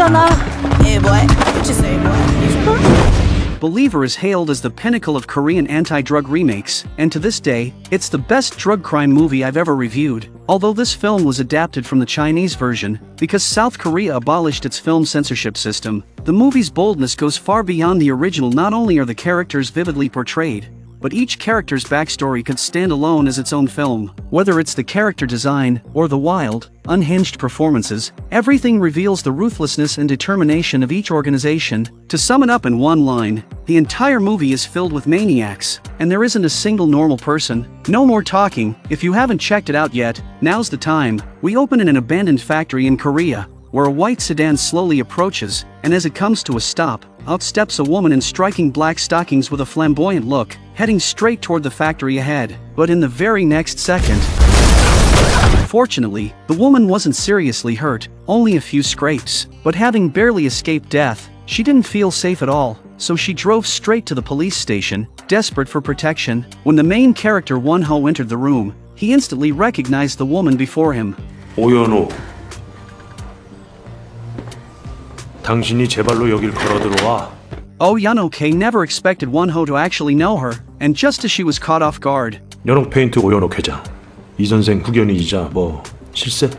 거잖아. Hey boy, what you say, boy? Believer is hailed as the pinnacle of Korean anti-drug remakes, and to this day, it's the best drug crime movie I've ever reviewed. Although this film was adapted from the Chinese version, because South Korea abolished its film censorship system, the movie's boldness goes far beyond the original. Not only are the characters vividly portrayed, but each character's backstory could stand alone as its own film. Whether it's the character design, or the wild, unhinged performances, everything reveals the ruthlessness and determination of each organization. To sum it up in one line, the entire movie is filled with maniacs, and there isn't a single normal person. No more talking. If you haven't checked it out yet, now's the time. We open in an abandoned factory in Korea, where a white sedan slowly approaches, and as it comes to a stop, out steps a woman in striking black stockings with a flamboyant look, heading straight toward the factory ahead. But in the very next second, fortunately, the woman wasn't seriously hurt, only a few scrapes. But having barely escaped death, she didn't feel safe at all, so she drove straight to the police station, desperate for protection. When the main character Won-ho entered the room, he instantly recognized the woman before him. 오연호, 당신이 제 발로 여길 걸어 들어와. Oh Yeon-ok never expected Won-ho to actually know her, and just as she was caught off guard, 연옥 페인트 오연옥 회장. 이 선생 후견이자 실세?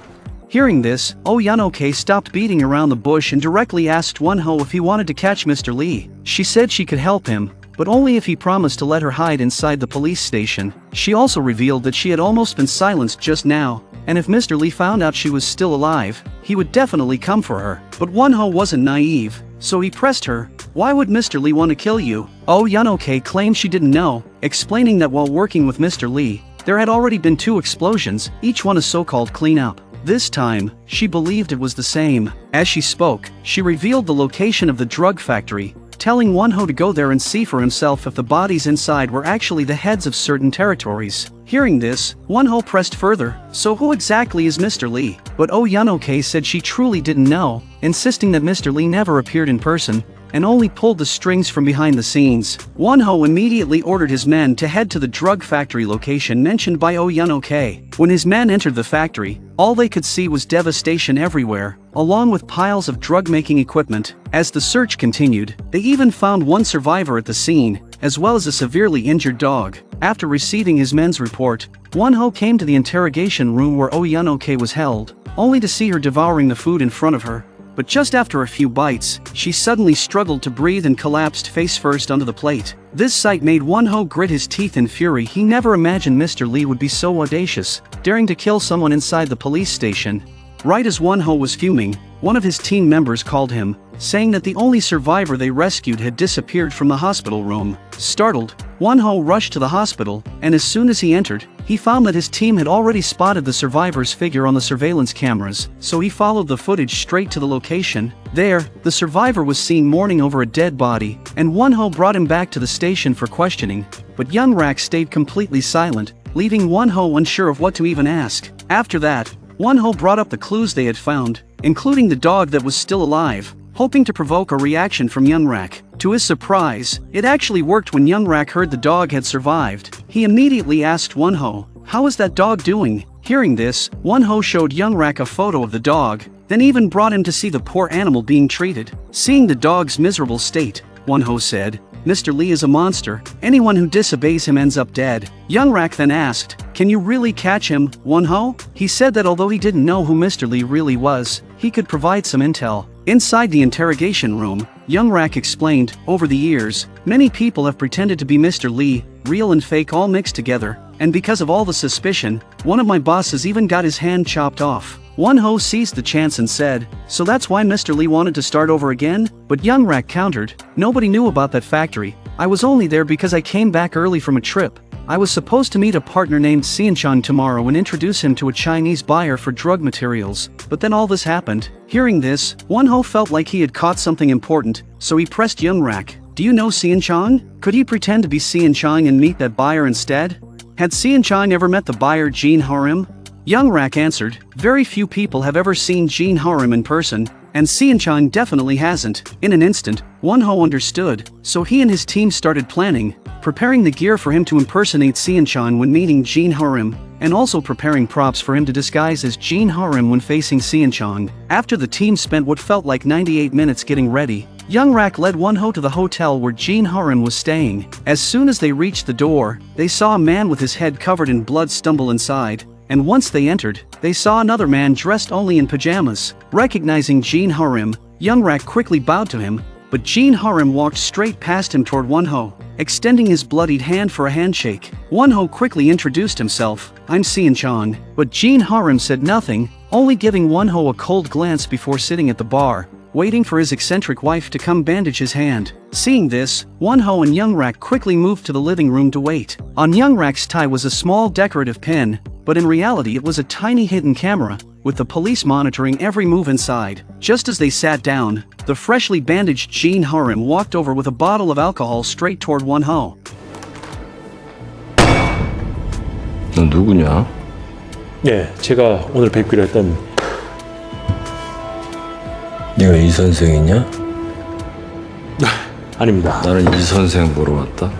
Hearing this, Oh Yeon-ok stopped beating around the bush and directly asked Won-ho if he wanted to catch Mr. Lee. She said she could help him, but only if he promised to let her hide inside the police station. She also revealed that she had almost been silenced just now, and if Mr. Lee found out she was still alive, he would definitely come for her. But Won-ho wasn't naive, so he pressed her. Why would Mr. Lee want to kill you? Oh Yeon-ok claimed she didn't know, explaining that while working with Mr. Lee, there had already been 2 explosions, each one a so-called cleanup. This time, she believed it was the same. As she spoke, she revealed the location of the drug factory, telling Won-ho to go there and see for himself if the bodies inside were actually the heads of certain territories. Hearing this, Won-ho pressed further. So who exactly is Mr. Lee? But Oh Yeon-ok said she truly didn't know, insisting that Mr. Lee never appeared in person, and only pulled the strings from behind the scenes. Won-ho immediately ordered his men to head to the drug factory location mentioned by Oh Yeon-ok. When his men entered the factory, all they could see was devastation everywhere, along with piles of drug-making equipment. As the search continued, they even found one survivor at the scene, as well as a severely injured dog. After receiving his men's report, Won-ho came to the interrogation room where Oh Yeon-ok was held, only to see her devouring the food in front of her. But just after a few bites, she suddenly struggled to breathe and collapsed face first onto the plate. This sight made Won-ho grit his teeth in fury. He never imagined Mr. Lee would be so audacious, daring to kill someone inside the police station. Right as Won-ho was fuming, one of his team members called him, saying that the only survivor they rescued had disappeared from the hospital room. Startled, Won-ho rushed to the hospital, and as soon as he entered, he found that his team had already spotted the survivor's figure on the surveillance cameras, so he followed the footage straight to the location. There, the survivor was seen mourning over a dead body, and Won-ho brought him back to the station for questioning, but Young-rak stayed completely silent, leaving Won-ho unsure of what to even ask. After that, Won-ho brought up the clues they had found, including the dog that was still alive, hoping to provoke a reaction from Young-rak. To his surprise, it actually worked. When Young-rak heard the dog had survived, he immediately asked Won-ho, "How is that dog doing?" Hearing this, Won-ho showed Young-rak a photo of the dog, then even brought him to see the poor animal being treated. Seeing the dog's miserable state, Won-ho said, "Mr. Lee is a monster. Anyone who disobeys him ends up dead." Young-rak then asked, "Can you really catch him, Won-ho?" He said that although he didn't know who Mr. Lee really was, he could provide some intel. Inside the interrogation room, Young-rak explained, "Over the years, many people have pretended to be Mr. Lee, real and fake all mixed together, and because of all the suspicion, one of my bosses even got his hand chopped off." Won-ho seized the chance and said, "So that's why Mr. Lee wanted to start over again?" But Young-rak countered, "Nobody knew about that factory. I was only there because I came back early from a trip. I was supposed to meet a partner named Sean tomorrow and introduce him to a Chinese buyer for drug materials, but then all this happened." Hearing this, Won-ho felt like he had caught something important, so he pressed Young-rak, "Do you know Sean? Could he pretend to be Sean and meet that buyer instead?" Had Sean ever met the buyer Jin Harim? Young-rak answered, "Very few people have ever seen Jin Harim in person, and Seon definitely hasn't." In an instant, Won-ho understood, so he and his team started planning, preparing the gear for him to impersonate Seon when meeting Jin Harim, and also preparing props for him to disguise as Jin Ha-rim when facing Sean. After the team spent what felt like 98 minutes getting ready, Young Rak led Won-ho to the hotel where Jin Ha-rim was staying. As soon as they reached the door, they saw a man with his head covered in blood stumble inside, and once they entered, they saw another man dressed only in pajamas. Recognizing Jin Ha-rim, Young Rak quickly bowed to him, but Jin Ha-rim walked straight past him toward Won-ho, extending his bloodied hand for a handshake. Won-ho quickly introduced himself, "I'm Seon-chan," but Jin Ha-rim said nothing, only giving Won-ho a cold glance before sitting at the bar, waiting for his eccentric wife to come bandage his hand. Seeing this, Won-ho and Young Rak quickly moved to the living room to wait. On Young Rak's tie was a small decorative pin, but in reality it was a tiny hidden camera, with the police monitoring every move inside. Just as they sat down, the freshly bandaged Jin Ha-rim walked over with a bottle of alcohol straight toward Won-ho. 너 누구냐? 예, 제가 오늘 뵙기로 했던 네가 이 선생이냐? 아닙니다. 나는 이 선생 보러 왔다.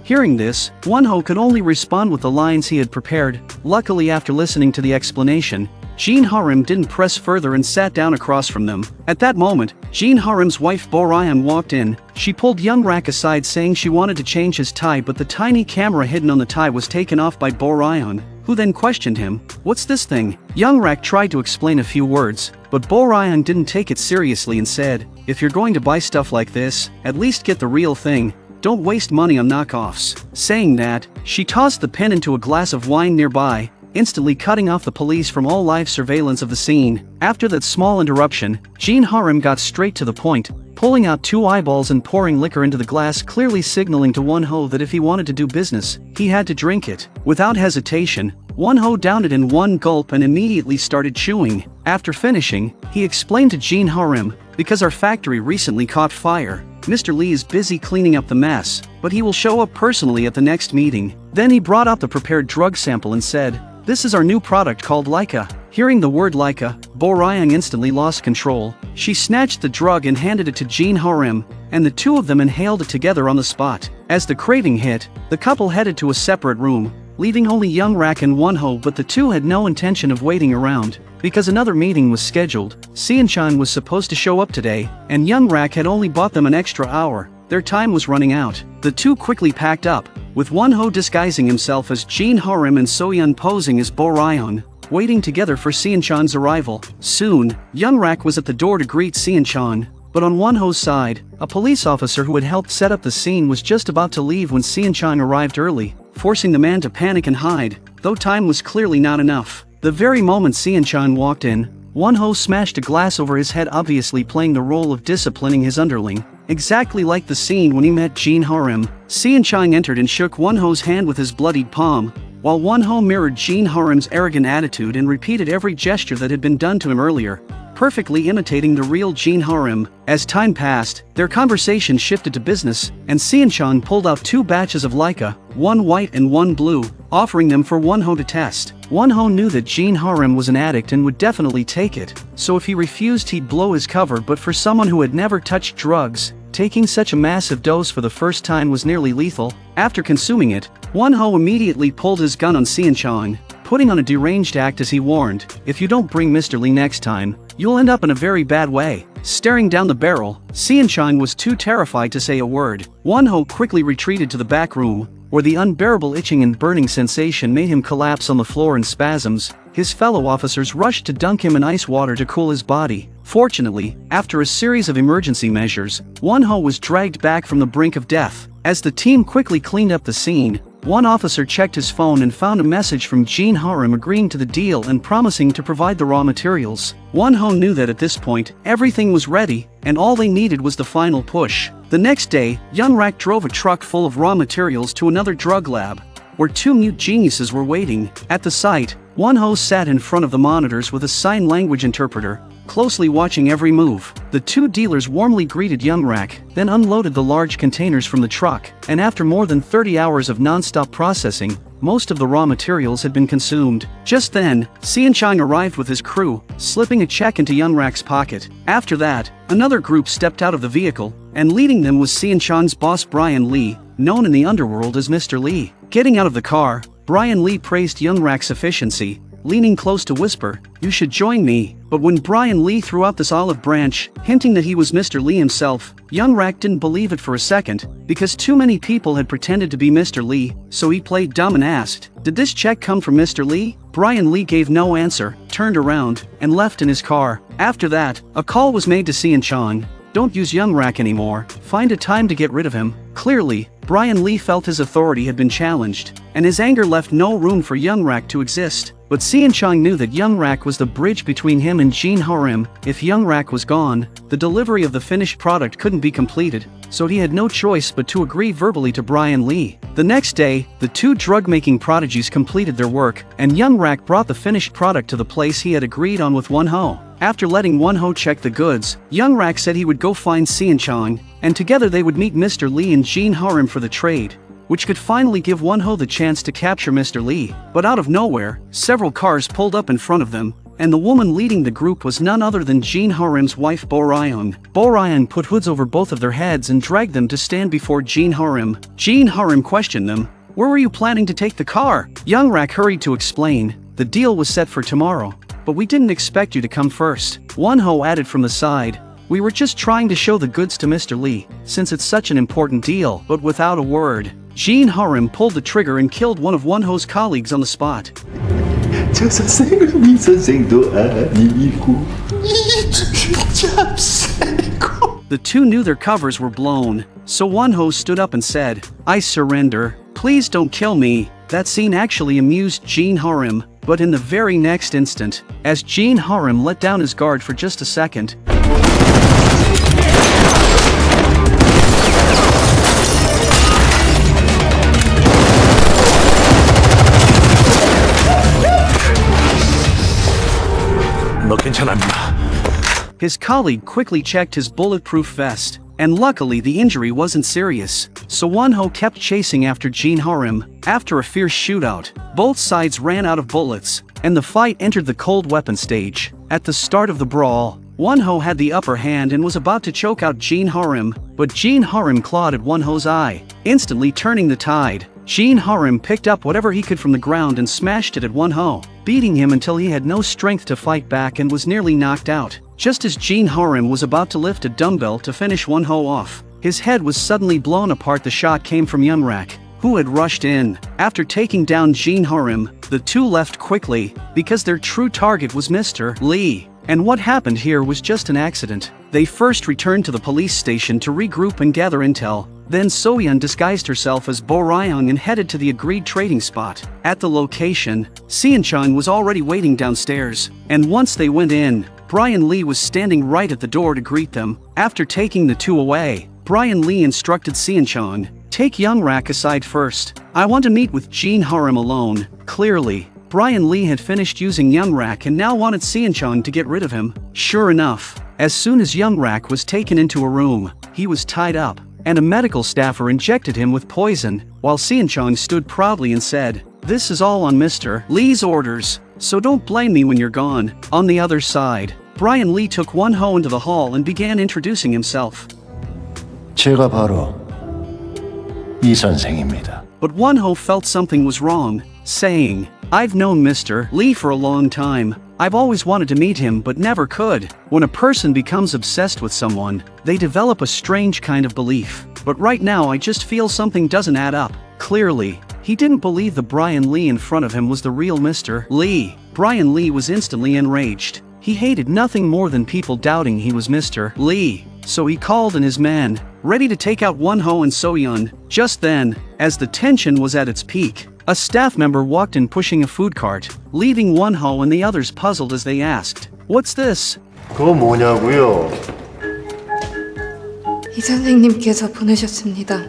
Hearing this, Won-ho could only respond with the lines he had prepared. Luckily, after listening to the explanation, Jin Ha-rim didn't press further and sat down across from them. At that moment, Jin Ha-rim's wife Bo Ryan walked in. She pulled Young Rak aside saying she wanted to change his tie, but the tiny camera hidden on the tie was taken off by Bo Ryan, who then questioned him, "What's this thing?" Young Rak tried to explain a few words, but Bo Ryan didn't take it seriously and said, "If you're going to buy stuff like this, at least get the real thing. Don't waste money on knockoffs." Saying that, she tossed the pen into a glass of wine nearby, instantly cutting off the police from all live surveillance of the scene. After that small interruption, Jin Ha-rim got straight to the point, pulling out 2 eyeballs and pouring liquor into the glass, clearly signaling to Won-ho that if he wanted to do business, he had to drink it. Without hesitation, Won-ho downed it in one gulp and immediately started chewing. After finishing, he explained to Jin Ha-rim, "Because our factory recently caught fire, Mr. Lee is busy cleaning up the mess, but he will show up personally at the next meeting." Then he brought out the prepared drug sample and said, "This is our new product called Leica." Hearing the word Leica, Bo Ryan instantly lost control. She snatched the drug and handed it to Jin Ha-rim, and the two of them inhaled it together on the spot. As the craving hit, the couple headed to a separate room, leaving only Young Rak and Won-ho, but the two had no intention of waiting around, because another meeting was scheduled. Seon-chan was supposed to show up today, and Young Rak had only bought them an extra hour. Their time was running out. The two quickly packed up, with Won-ho disguising himself as Jin Ha-rim and So-yeon posing as Bo Ryan, waiting together for Seon-chan's arrival. Soon, Young Rak was at the door to greet Seon-chan, but on Won-ho's side, a police officer who had helped set up the scene was just about to leave when Seon-chan arrived early, forcing the man to panic and hide, though time was clearly not enough. The very moment Seon-chan walked in, Won-ho smashed a glass over his head, obviously playing the role of disciplining his underling, exactly like the scene when he met Jin Ha-rim. Seon-chan entered and shook Won-ho's hand with his bloodied palm, while Won-ho mirrored Jin Ha-rim's arrogant attitude and repeated every gesture that had been done to him earlier, perfectly imitating the real Jin Ha-rim. As time passed, their conversation shifted to business, and Seon-chan pulled out 2 batches of Leica, one white and one blue, offering them for Won-ho to test. Won-ho knew that Jin Ha-rim was an addict and would definitely take it, so if he refused he'd blow his cover, but for someone who had never touched drugs, taking such a massive dose for the first time was nearly lethal. After consuming it, Won-ho immediately pulled his gun on Seon-chan, putting on a deranged act as he warned, "If you don't bring Mr. Lee next time, you'll end up in a very bad way." Staring down the barrel, Seon-chan was too terrified to say a word. Won-ho quickly retreated to the back room, where the unbearable itching and burning sensation made him collapse on the floor in spasms. His fellow officers rushed to dunk him in ice water to cool his body. Fortunately, after a series of emergency measures, Won-ho was dragged back from the brink of death. As the team quickly cleaned up the scene, one officer checked his phone and found a message from Jin Ha-rim agreeing to the deal and promising to provide the raw materials. Won-ho knew that at this point, everything was ready, and all they needed was the final push. The next day, Young Rak drove a truck full of raw materials to another drug lab, where 2 mute geniuses were waiting. At the site, Won-ho sat in front of the monitors with a sign language interpreter, closely watching every move. The 2 dealers warmly greeted Young Rak, then unloaded the large containers from the truck, and after more than 30 hours of non-stop processing, most of the raw materials had been consumed. Just then, Seon-chan arrived with his crew, slipping a check into Young Rak's pocket. After that, another group stepped out of the vehicle, and leading them was Seon-chan's boss Brian Lee, known in the underworld as Mr. Lee. Getting out of the car, Brian Lee praised Young Rak's efficiency, leaning close to whisper, "You should join me." But when Brian Lee threw out this olive branch, hinting that he was Mr. Lee himself, Young Rak didn't believe it for a second, because too many people had pretended to be Mr. Lee, so he played dumb and asked, "Did this check come from Mr. Lee?" Brian Lee gave no answer, turned around, and left in his car. After that, a call was made to Sean Chong. "Don't use Young Rak anymore, find a time to get rid of him." Clearly, Brian Lee felt his authority had been challenged, and his anger left no room for Young Rak to exist. But Sean Chong knew that Young Rak was the bridge between him and Jin Ho-rim. If Young Rak was gone, the delivery of the finished product couldn't be completed, so he had no choice but to agree verbally to Brian Lee. The next day, the two drug-making prodigies completed their work, and Young Rak brought the finished product to the place he had agreed on with Won-ho. After letting Won-ho check the goods, Young Rak said he would go find Seon Chong, and together they would meet Mr. Lee and Jin Ho-rim for the trade, which could finally give Won-ho the chance to capture Mr. Lee. But out of nowhere, several cars pulled up in front of them, and the woman leading the group was none other than Jin Ho-rim's wife Bo Ryung. Bo Ryung put hoods over both of their heads and dragged them to stand before Jin Ho-rim. Jin Ho-rim questioned them, "Where were you planning to take the car?" Young Rak hurried to explain, "The deal was set for tomorrow, but we didn't expect you to come first." Won-ho added from the side, "We were just trying to show the goods to Mr. Lee, since it's such an important deal." But without a word, Jin Ho-rim pulled the trigger and killed one of Won-ho's colleagues on the spot. 저 선생은 이 선생도 아니고 이 잡새고. The two knew their covers were blown, so Won-ho stood up and said, "I surrender. Please don't kill me." That scene actually amused Jin Ho-rim, but in the very next instant, as Jin Ho-rim let down his guard for just a second, 너 괜찮아, 임마. his colleague quickly checked his bulletproof vest, and luckily the injury wasn't serious, so Won-ho kept chasing after Jin Ho-rim. After a fierce shootout, both sides ran out of bullets, and the fight entered the cold weapon stage. At the start of the brawl, Won-ho had the upper hand and was about to choke out Jin Ho-rim, but Jin Ho-rim clawed at Won-ho's eye, instantly turning the tide. Jin Ho-rim picked up whatever he could from the ground and smashed it at Won-ho, beating him until he had no strength to fight back and was nearly knocked out. Just as Jin Ho-rim was about to lift a dumbbell to finish Won-ho off, his head was suddenly blown apart. The shot came from Young Rak, who had rushed in. After taking down Jin Ho-rim, the two left quickly, because their true target was Mr. Lee. And what happened here was just an accident. They first returned to the police station to regroup and gather intel. Then So-yeon disguised herself as Bo Ryung and headed to the agreed trading spot. At the location, Seon Chong was already waiting downstairs, and once they went in, Brian Lee was standing right at the door to greet them. After taking the two away, Brian Lee instructed Seon Chong, "Take Young Rak aside first. I want to meet with Jin Ho-rim alone." Clearly, Brian Lee had finished using Young Rak and now wanted Seon Chong to get rid of him. Sure enough, as soon as Young Rak was taken into a room, he was tied up, and a medical staffer injected him with poison, while Seon Chong stood proudly and said, "This is all on Mr. Lee's orders, so don't blame me when you're gone." On the other side, Brian Lee took Won-ho into the hall and began introducing himself. 제가 바로 이 선생입니다. But Won-ho felt something was wrong, saying, "I've known Mr. Lee for a long time. I've always wanted to meet him but never could." When a person becomes obsessed with someone, they develop a strange kind of belief. But right now I just feel something doesn't add up. Clearly, he didn't believe the Brian Lee in front of him was the real Mr. Lee. Brian Lee was instantly enraged. He hated nothing more than people doubting he was Mr. Lee. So he called in his men, ready to take out Won-ho and So-yeon. Just then, as the tension was at its peak, a staff member walked in pushing a food cart, leaving Won-ho and the others puzzled as they asked, "What's this?" 그거 뭐냐고요? 이 선생님께서 보내셨습니다.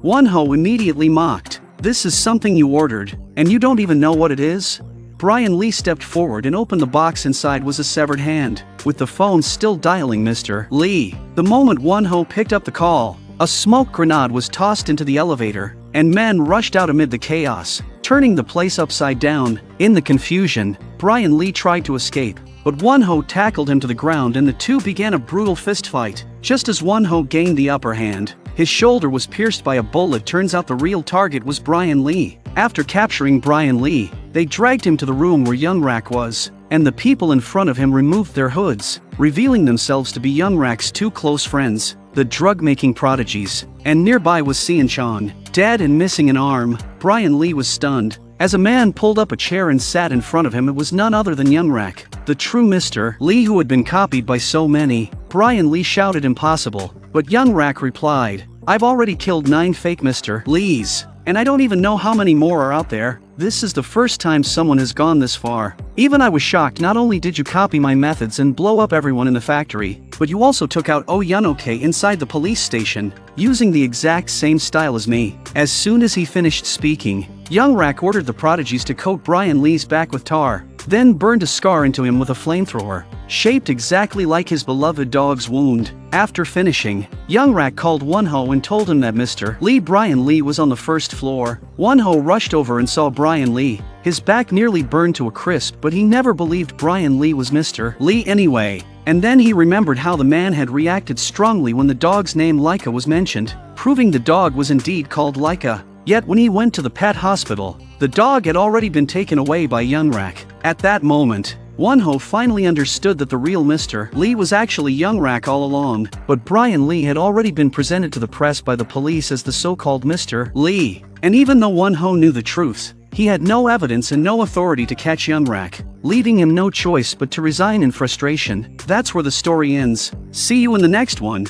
Won-ho immediately mocked, "This is something you ordered, and you don't even know what it is?" Brian Lee stepped forward and opened the box. Inside was a severed hand, with the phone still dialing Mr. Lee. The moment Won-ho picked up the call, a smoke grenade was tossed into the elevator, and men rushed out amid the chaos, turning the place upside down. In the confusion, Brian Lee tried to escape, but Won-ho tackled him to the ground and the two began a brutal fistfight. Just as Won-ho gained the upper hand, His shoulder was pierced by a bullet. Turns out the real target was Brian Lee. After capturing Brian Lee, they dragged him to the room where Young Rak was, and the people in front of him removed their hoods, revealing themselves to be Young Rak's two close friends, the drug-making prodigies. And nearby was Sian Chan, dead and missing an arm. Brian Lee was stunned. As a man pulled up a chair and sat in front of him, it was none other than Young Rak, the true Mr. Lee who had been copied by so many. Brian Lee shouted impossible, but Young Rak replied, "I've already killed 9 fake Mr. Lees, and I don't even know how many more are out there. This is the first time someone has gone this far. Even I was shocked. Not only did you copy my methods and blow up everyone in the factory, but you also took out Oyanoke inside the police station, using the exact same style as me." As soon as he finished speaking, Young Rak ordered the prodigies to coat Brian Lee's back with tar, then burned a scar into him with a flamethrower, shaped exactly like his beloved dog's wound. After finishing, Young Rak called Wonho and told him that Mr. Lee Brian Lee was on the first floor. Wonho rushed over and saw Brian Lee. His back nearly burned to a crisp, but he never believed Brian Lee was Mr. Lee anyway. And then he remembered how the man had reacted strongly when the dog's name Laika was mentioned, proving the dog was indeed called Laika. Yet when he went to the pet hospital, the dog had already been taken away by Young Rak. At that moment, Wonho finally understood that the real Mr. Lee was actually Young Rak all along, but Brian Lee had already been presented to the press by the police as the so-called Mr. Lee. And even though Wonho knew the truth, he had no evidence and no authority to catch Young Rak, leaving him no choice but to resign in frustration. That's where the story ends. See you in the next one.